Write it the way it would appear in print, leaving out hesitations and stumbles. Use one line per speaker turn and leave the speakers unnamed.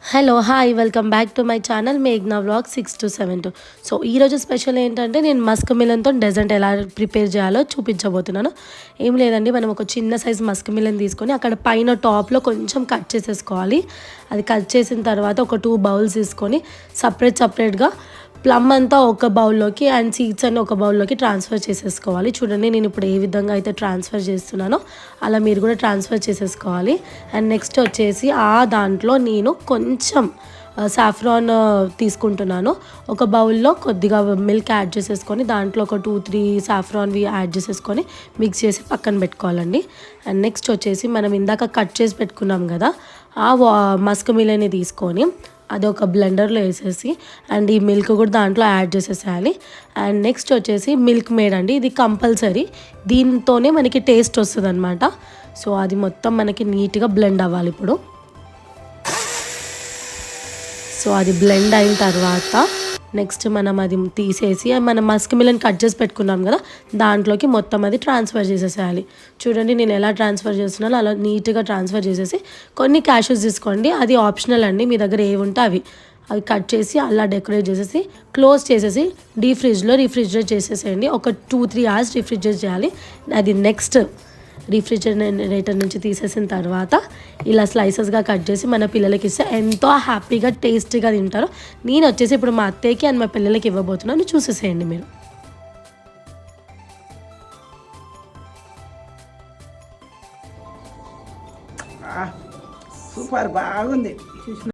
Hello hi welcome back to my channel మేఘ్నా vlog 6 to 7 so ఈరోజు special ఏంటంటే నేను మస్క్ మిలన్తో డెజర్ట్ ఎలా ప్రిపేర్ చేయాలో చూపించబోతున్నాను. ఏం లేదండి, మనం ఒక చిన్న సైజ్ మస్క్ మిలన్ తీసుకొని అక్కడ పైన టాప్లో కొంచెం కట్ చేసేసుకోవాలి. అది కట్ చేసిన తర్వాత ఒక 2 బౌల్స్ తీసుకొని సపరేట్గా ప్లమ్ అంతా ఒక బౌల్లోకి అండ్ సీడ్స్ అన్ని ఒక బౌల్లోకి ట్రాన్స్ఫర్ చేసేసుకోవాలి. చూడండి నేను ఇప్పుడు ఏ విధంగా అయితే ట్రాన్స్ఫర్ చేస్తున్నానో అలా మీరు కూడా ట్రాన్స్ఫర్ చేసేసుకోవాలి. అండ్ నెక్స్ట్ వచ్చేసి దాంట్లో నేను కొంచెం సాఫ్రాన్ తీసుకుంటున్నాను. ఒక బౌల్లో కొద్దిగా మిల్క్ యాడ్ చేసేసుకొని దాంట్లో ఒక 2-3 సాఫ్రాన్వి యాడ్ చేసేసుకొని మిక్స్ చేసి పక్కన పెట్టుకోవాలండి. అండ్ నెక్స్ట్ వచ్చేసి మనం ఇందాక కట్ చేసి పెట్టుకున్నాం కదా, మస్క్ మిలన్ని తీసుకొని అది ఒక బ్లెండర్లో వేసేసి అండ్ ఈ మిల్క్ కూడా దాంట్లో యాడ్ చేసేసేయాలి. అండ్ నెక్స్ట్ వచ్చేసి మిల్క్ మేడ్ అండి, ఇది కంపల్సరీ, దీంతోనే మనకి టేస్ట్ వస్తుంది అనమాట. సో అది మొత్తం మనకి నీట్గా బ్లెండ్ అవ్వాలి ఇప్పుడు. సో అది బ్లెండ్ అయిన తర్వాత నెక్స్ట్ మనం అది తీసేసి మనం మస్క్ మిలన్ కట్ చేసి పెట్టుకున్నాం కదా దాంట్లోకి మొత్తం అది ట్రాన్స్ఫర్ చేసేసేయాలి. చూడండి నేను ఎలా ట్రాన్స్ఫర్ చేస్తున్నానో అలా నీట్గా ట్రాన్స్ఫర్ చేసేసి కొన్ని క్యాష్యూస్ తీసుకోండి, అది ఆప్షనల్ అండి, మీ దగ్గర ఏవి ఉంటే అవి కట్ చేసి అలా డెకరేట్ చేసేసి క్లోజ్ చేసేసి రీఫ్రిజిరేట్ చేసేసేయండి. ఒక 2-3 అవర్స్ రీఫ్రిజిరేట్ చేయాలి. అది నెక్స్ట్ రీఫ్రిజిరేటర్ నుంచి తీసేసిన తర్వాత ఇలా స్లైసెస్గా కట్ చేసి మన పిల్లలకి ఇస్తే ఎంతో హ్యాపీగా టేస్టీగా తింటారు. నేను వచ్చేసి ఇప్పుడు మా అత్తయ్యకి అండ్ మా పిల్లలకి ఇవ్వబోతున్నాను, చూసేసేయండి మీరు.
సూపర్ బాగుంది.